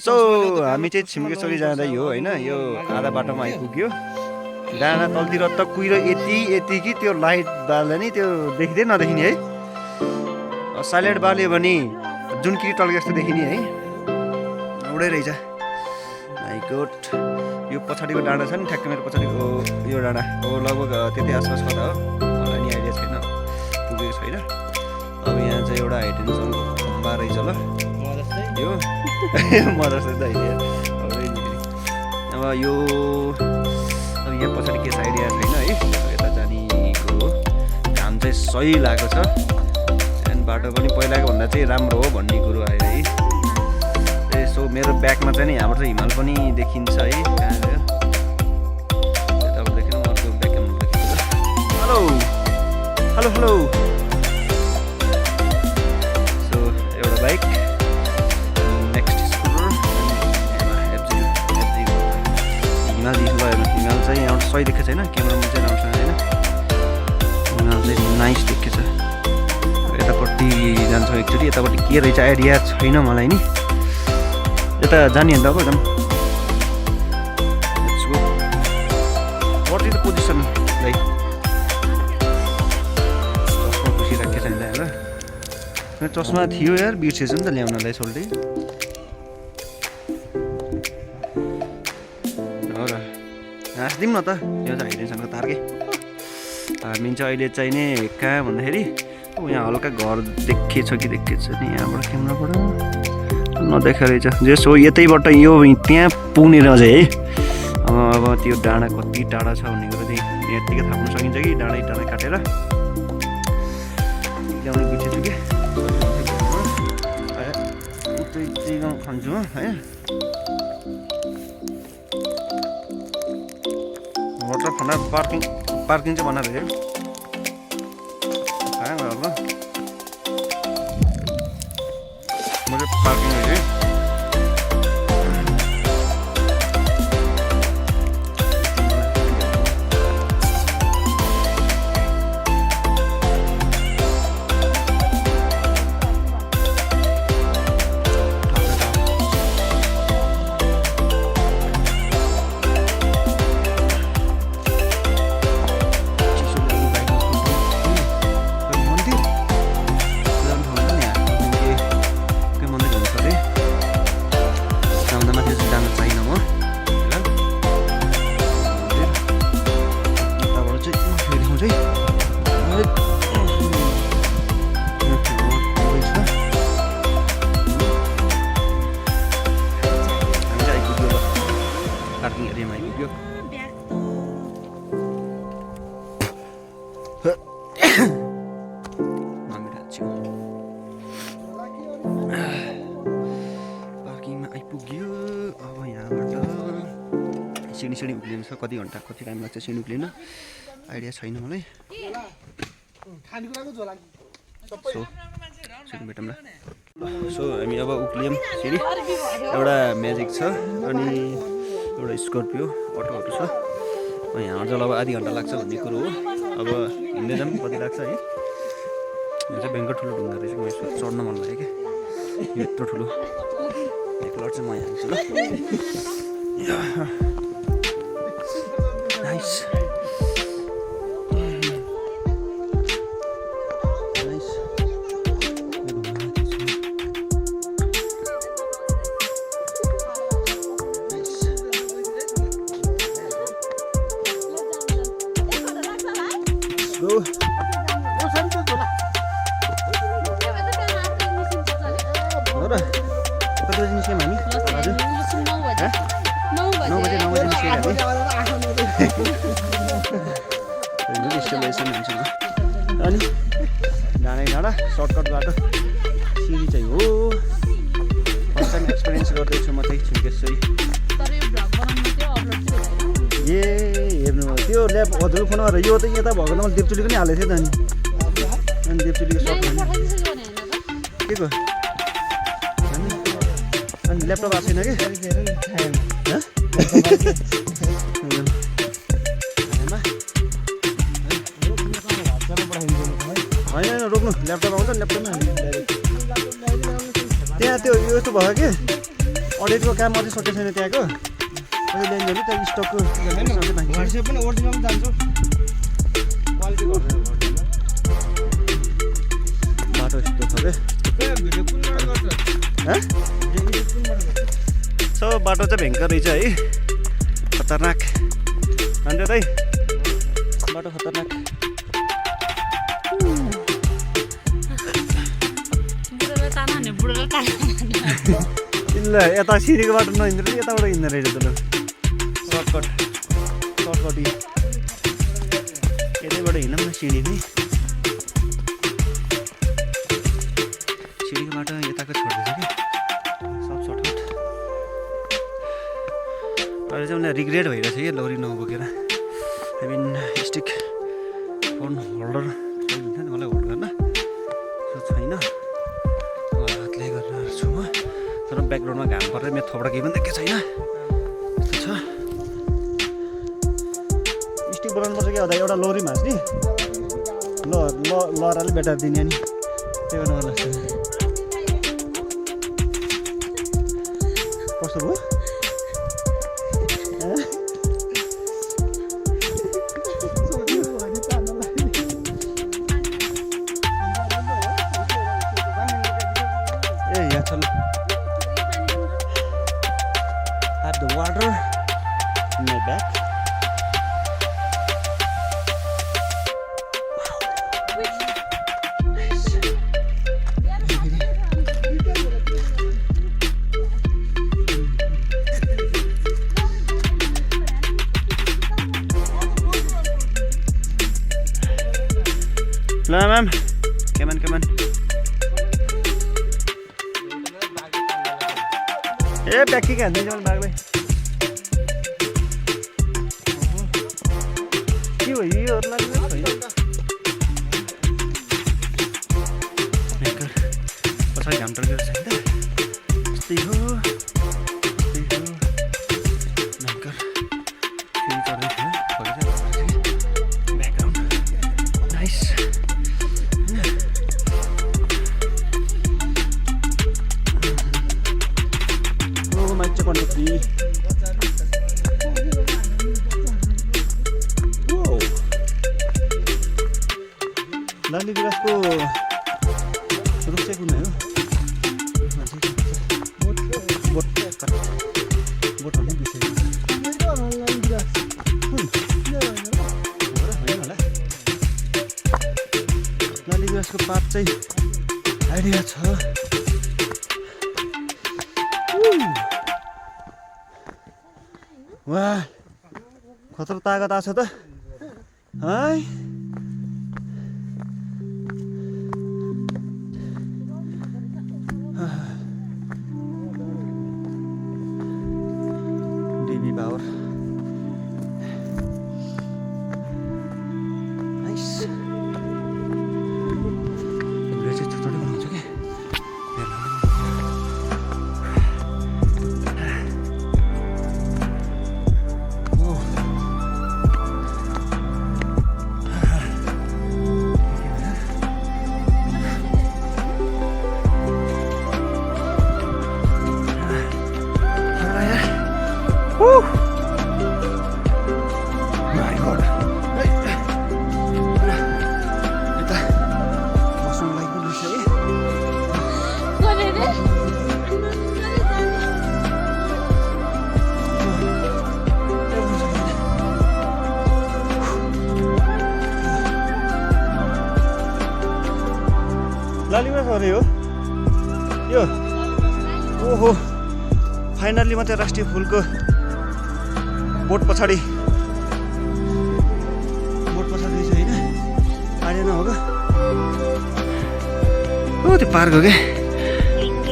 So हामी चाहिँ छिमेकीचोकी जाँदै हो होइन यो आधा बाटोमा आइपुग्यो डाँडा तलतिर त कुहिरो यति कि त्यो लाइट बाल्दा नि त्यो देखिँदै नदेखिने है साइलेन्ट बाल्यो भने जुन कि टल्के जस्तो देखिने है उडै रहेछ माइ गॉड यो पछाडिको डाँडा छ नि ठ्याक्कै मेरो पछाडिको यो डाँडा हो लगभग त्यति आसपास कता हो मलाई नि आइडिया छैन पुगेको छैन अब यहाँ चाहिँ एउटा हाइटेन्सनको खम्बा रहेछ ल यो मदर्स त होइन अब यो अब यहाँ पछाडि के छ आइडिया छैन है यता जानेको काम चाहिँ सही लागेको छ एन्ड बाटो पनि पहिलाको भन्दा चाहिँ राम्रो हो भन्ने कुरो आयो है सो मेरो ब्याकमा चाहिँ नि हाम्रो चाहिँ हिमाल पनि देखिन्छ है यताबाट देखिनु म अर्को ब्याक क्यामेरा देखिन्छ हेलो हेलो हेलो सो एउटा बाइक हिमाल चाहिँ यहाँबाट सही देखेको छैन क्यामेरामा चाहिँ राम्रोसँग होइन हिमाल चाहिँ नाइस देखेको छ यतापट्टि जान्छौँ एकचोटि यतापट्टि के रहेछ आइडिया छैन मलाई नि यता जाने अन्त अब जाउँ what is the position like चस्मा पुसिराखेको छैन ल चस्मा थियो यार बिर्सेछु नि त ल्याउनलाई सोल्टी हाँसिदिउँ न त यो चाहिँ हाइटेन्सनको तारकै हामी चाहिँ अहिले चाहिँ नि कहाँ भन्दाखेरि यहाँ हल्का घर देखेछ कि देखेछ नि यहाँबाट क्यामेराबाट नदेखा रहेछ जस हो यतैबाट यो त्यहाँ पुग्ने रहेछ है अब त्यो डाँडा कति टाढा छ भन्ने कुरो चाहिँ यत्तिकै थाप्न सकिन्छ कि डाँडै टाढा काटेर ल्याउने बिर्सेछु कि उतै खान्छु है वाटर खन्दा पार्किङ चाहिँ बनाएर है कहाँ गयो होला म चाहिँ पार्किङ है पार्किङ एरियामा आइपुग्यो पार्किङमा आइपुग्यो अब यहाँबाट सिँढी उक्लिनु छ कति घन्टा कति टाइम लाग्छ सिँढी उक्लिन आइडिया छैन मलाई सो सिँढी भेटौँ ल सो हामी अब उक्लियौँ सिँढी एउटा म्याजिक छ अनि एउटा स्कर्पियो अटोहरू छ यहाँ चाहिँ अब आधी घन्टा लाग्छ भन्ने कुरो हो अब हिँड्दै जाऊँ कति लाग्छ है यो चाहिँ भयङ्कर ठुलो ढुङ्गा रहेछ म यसमा चढ्न मन लाग्यो क्या यो यत्रो ठुलो एकलट चाहिँ म यहाँ हाल्छु ल नाइस कति बजी निस्क्यौँ हामी हजुर 9 बजे निस्क्यौँ हामी अनि डाँडा सर्टकट बाटो सिँढी चाहिँ हो फर्स्ट टाइम एक्सपिरियन्स गर्दैछु म चाहिँ छिमेकी ए हेर्नु त्यो ल्याब हजुर फोन गरेर यो त यता भएको त मैले देवचुलीको नि हालेको थिएँ त अनि देवचुलीको सर्ट के को अनि ल्यापटप आएको छैन कि होइन रोक्नु ल्यापटप आउँछ ल्यापटपमा त्यहाँ त्यो यस्तो भयो कि अडिटको काम अझै सकेको छैन त्यहाँको अहिले ल्याइन्छ त्यहाँ स्टकको वाट्सएप पनि ओरिजिनल जान्छ क्वालिटी गर्दैन बाटो यस्तो छ क्या भिडियो कुनबाट गर्छ सो बाटो चाहिँ भयङ्कर रहेछ है खतरनाक अन्त दाइ बाटो खतरनाक ल यता सिँढीको बाटो नहिँड्दो रहेछ यताबाट हिँड्दो रहेछ त सर्टकट यतैबाट हिँडौँ न सिँढी नै सिँढीको बाटो यताको छोड्दैछ कि सब सर्टकट अहिले चाहिँ उनीहरू रिग्रेट भइरहेछ कि लौरी नबोकेर I mean stick phone holder हुन्छ नि मलाई होल्ड गर्न त्यो छैन हातले गरेर छु म तर ब्याकग्राउन्डमा घाम परेर मेरो थोपडा केही पनि देखेको छैन यस्तो छ स्टिक बनाउनु पर्छ क्या एउटा लौरी भाँच्ने लहराले बेटार दिने नि त्यो गर्नु लाग्छ कस्तो भयो the water in my back. Hello, ma'am. Come on. A bag के हान्दै मैले बाघलाई के हो योहरू लाग्दैन पछाडि घाम टर्केको छ यस्तै हो भयङ्कर फेरि चढ्दै थियो ब्याकग्राउन्ड नाइस लाली गुराँसको रुख चाहिँ कुन हो बोटहरू बिर्सेको लाली गुराँसको पात चाहिँ आइडिया छ वाह खतरा तागत आछ त है डिबी पावर नाइस भिडियो चाहिँ छोटो बनाउँछ कि लालीमा सरे हो यो ओहो फाइनल्ली मात्रै राष्ट्रिय फुलको बोट पछाडि छ होइन आएन हो क्या हो त्यो पार्क हो क्या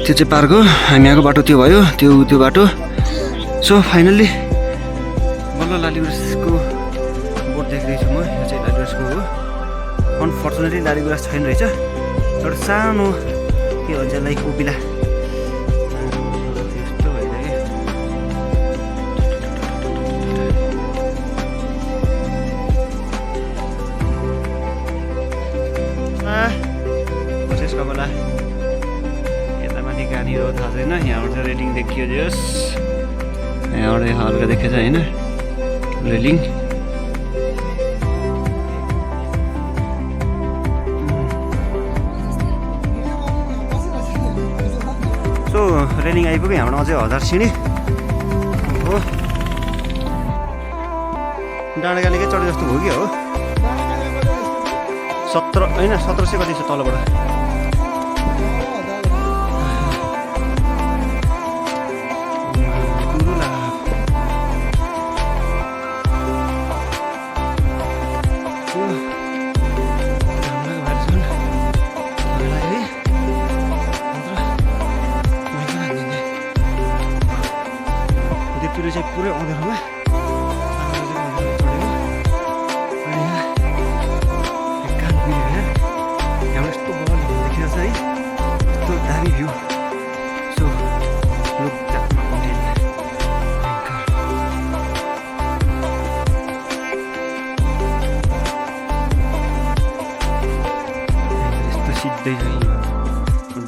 त्यो चाहिँ पार्क हो हामी आएको बाटो त्यो भयो त्यो बाटो सो फाइनल्ली बल्ल लाली गुराँसको बोट देख्दैछु म यो चाहिँ लाली गुराँसको हो अनफर्चुनेटली लाली गुराँस छैन रहेछ एउटा सानो के भन्छ लाइक कोपिला त्यस्तो भइरहेको कसैको होला यता माथि गाडी हो हो थाहा छैन यहाँबाट चाहिँ रेलिङ देखियो जस यहाँबाट हल्का देखेछ होइन रेलिङ सो रेलिङ आइपुग्यो यहाँबाट अझै 1000 सिँढी हो डाँडाकालीकै चढे जस्तो भयो कि हो 17 होइन 1700 कति छ तलबाट पुरै अँध्यारोमा यहाँबाट यस्तो बल देखिरहेछ है यस्तो दामी view so look that mountain यस्तो सिधै छ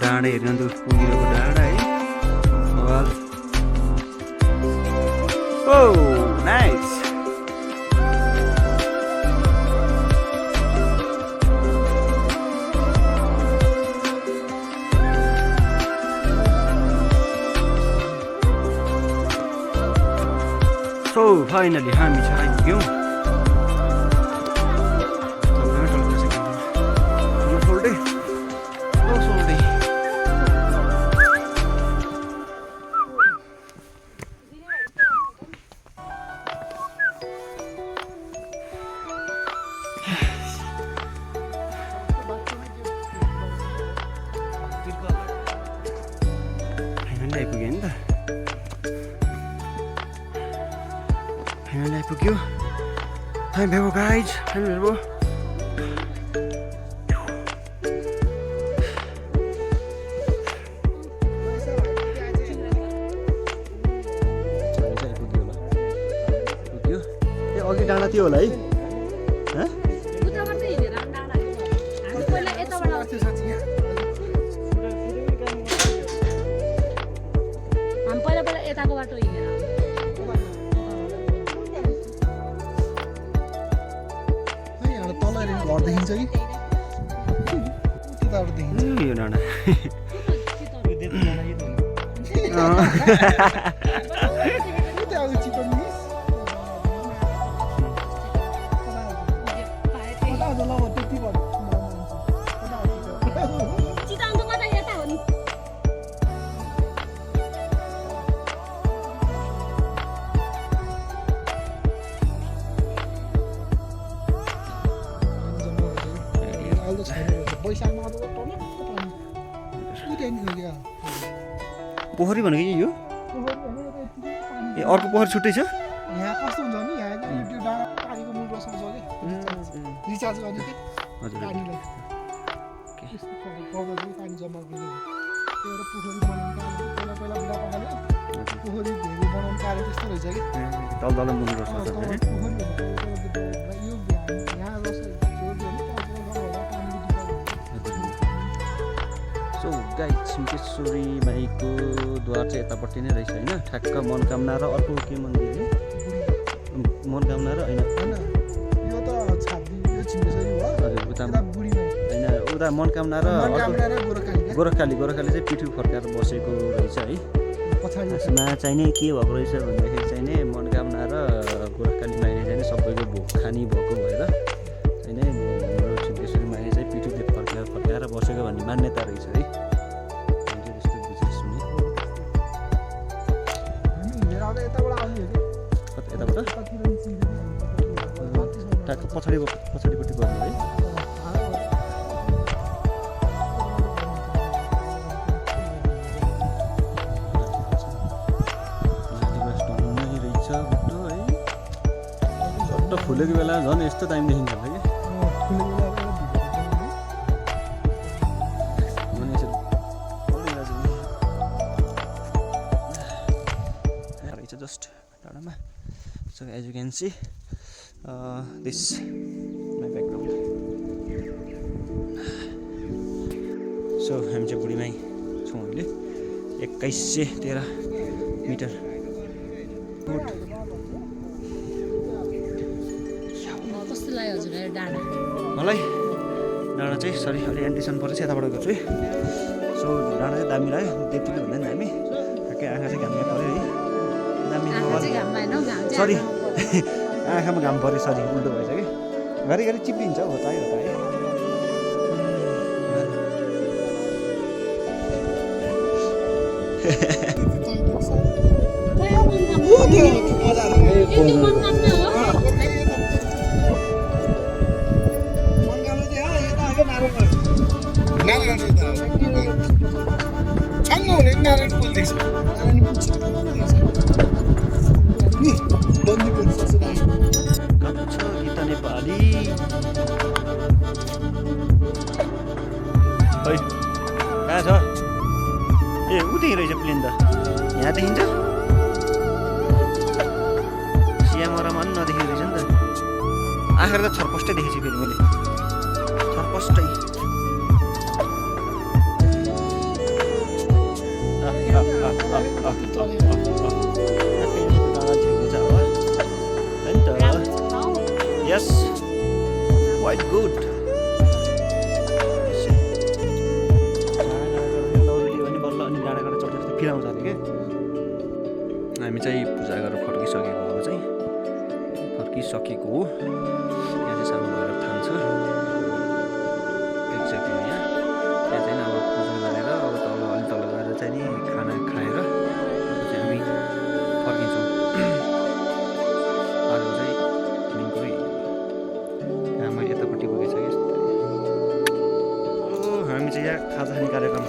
डाँडा हेर्न त पुगिरहेको डाँडा है Oh, nice. So finally हामी चाहिँ आइपुग्यौँ आइपुग्यो नि त फाइनल आइपुग्यो हामी भेबो गाइज हामी भेबो आइपुग्यो ए अघि डाँडा त्यो होला है यताको बाटो हिँडेर तल घर देखिन्छ कि त्यताबाट देखिन्छ यो डाँडा पोखरी भनेको यो ए अर्को पोखरी छुट्टै छ यहाँ कस्तो हुन्छ नि यहाँ त्यो डाँडा पानीको मूल बस्नु छ कि रिचार्ज गर्ने कि हजुर पानीलाई पानी जम्मा गर्ने त्यो एउटा पोखरी बनाउनु पहिला पहिला बुढापाकाले पोखरी भेरी बनाउनु कारण त्यस्तो रहेछ कि तल तल मुनि गर्छ यो यहाँ जस्तो सो गाइस छिम्केश्वरी माईको द्वार चाहिँ यतापट्टि नै रहेछ होइन ठ्याक्क मनोकामना र अर्को के मन्दिर हो मनोकामना र होइन यो त छाप्दी यो छिम्केश्वरी हो हजुर उता बुढी माई होइन उता मनोकामना र गोरखकाली चाहिँ पिठु फर्काएर बसेको रहेछ है पछाडिमा चाहिँ नि के भएको रहेछ भन्दाखेरि चाहिँ नि मनोकामना र गोरखकाली माईले चाहिँ सबैको भोग खानी भएको भएर चाहिँ नि छिम्केश्वरी माईले चाहिँ पिठु फर्काएर बसेको भन्ने मान्यता रहेछ है त्यस्तो बुझेँ सुने यताबाट ट्याक्क पछाडिपट्टि गर्नु है फुलेको बेला झन् यस्तो टाइम देखिन्छ होला कि रहेछ जस्ट टाढामा so as you can see this my background so हामी चाहिँ बुढीमाई छौँ अहिले 2113 मिटर। कस्तो लाग्यो हजुर डाँडा? मलाई डाँडा चाहिँ सरी अलि एन्टिसन परेछ यताबाट गर्छु है। सो डाँडा चाहिँ दामी लाग्यो, त्यतिले भन्दा नि दामी। ठ्याक्कै आँखा चाहिँ घाममा पऱ्यो है, दामी। सरी आँखामा घाम पऱ्यो, सरी उल्टो भएछ कि। घरिघरि चिप्लिन्छ हो त है। गीता नेपाली खै कहाँ छ? ए उतै रहेछ प्लेन त, यहाँ देखिन्छ। सियामरामा पनि नदेखिँदो रहेछ नि त। आखिर त छरपस्टै देखेछु फेरि मैले, छरपस्टै। Yes, quite good. फिराउँछ अरे के। हामी चाहिँ पूजा गरेर फर्किसकेको हो चाहिँ, फर्किसकेको हो। यहाँ चाहिँ सानो भैरव थान छ एक्ज्याक्टली यहाँ चाहिँ अब पूजा गरेर अब तल अलि तल गएर चाहिँ नि खाना खाएर चाहिँ हामी फर्किन्छौँ। आज चाहिँ मेनकै हामी यतापट्टि पुगेछ कि यस्तो। हामी चाहिँ यहाँ खाजा खाने कार्यक्रम।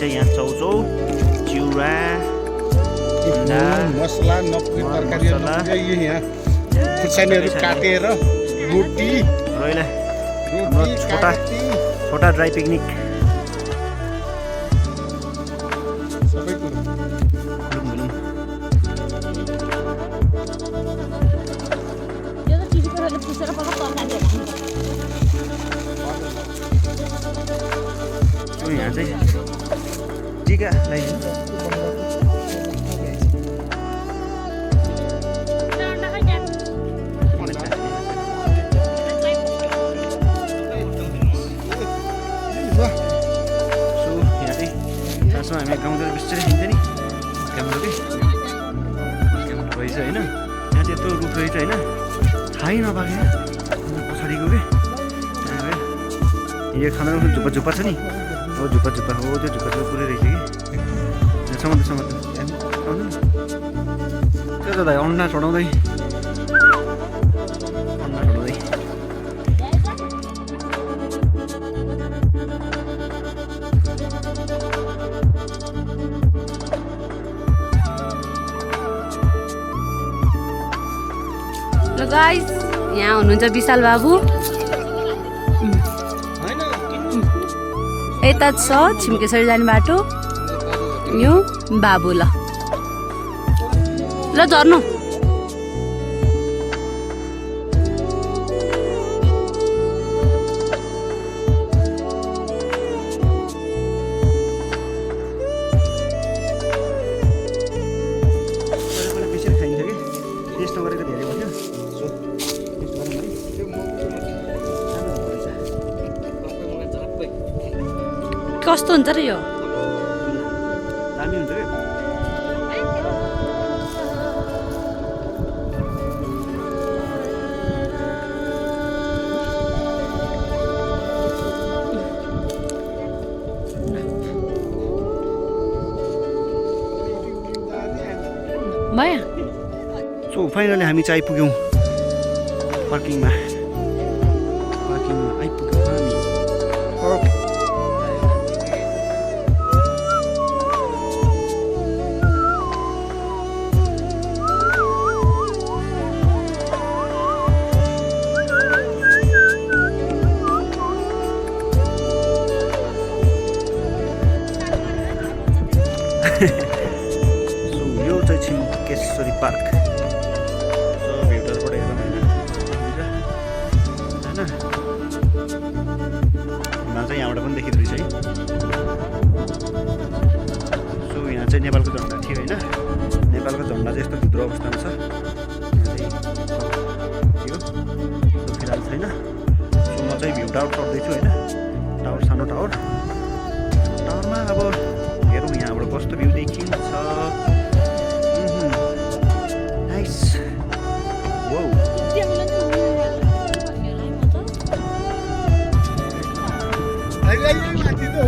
यहाँ चौचौ चिउरा मसला नक्कली तरकारीहरू यहाँ खुर्सानीहरू काटेर रोटी रोइला छोटा ड्राई पिकनिक सबै कुरो। यहाँ चाहिँ टिका लगाइदिन्छ। सो यहाँ चाहिँ खासमा हामी गाउँतिर बिस्तारै हिँड्छ नि क्यामेरा रहेछ होइन। यहाँ चाहिँ यत्रो रुख रहेछ होइन, थाहै नपाएको यहाँ पछाडिको के यो खाना झुप्पा झुप्पा छ नि, हो झुप्पा झुप्पा हो, त्यो झुप्पा झुप्पा पुरै रहेछ कि। समात्नु आउँदैन त्यो त दाइ अन्डा चढाउँदै ल गाइस यहाँ हुनुहुन्छ विशाल बाबु, यता छ छिम्केश्वरी जाने बाटो, यो बाबु। ल झर्नु बेसी खाइन्छ कि टेस्ट नगरेको धेरै भयो। कस्तो हुन्छ र यो? दामी हुन्छ कि। भयो। सो फाइनली हामी चाहिँ आइपुग्यौँ पार्किङमा आइपुग्यौँ हामी। पार्क सो भिउटरबाट हेरौँ होइन हिमाल चाहिँ यहाँबाट पनि देखिँदो रहेछ है सो यहाँ चाहिँ नेपालको झन्डा थियो होइन नेपालको झन्डा चाहिँ यस्तो भित्र अवस्थामा छ यो फिलहाल छैन सो म चाहिँ भ्यू टावर चढ्दैछु होइन टावर सानो टावरमा अब हेरौँ यहाँबाट कस्तो भ्यू देखिन्छ नाइस वाउ माथि त हो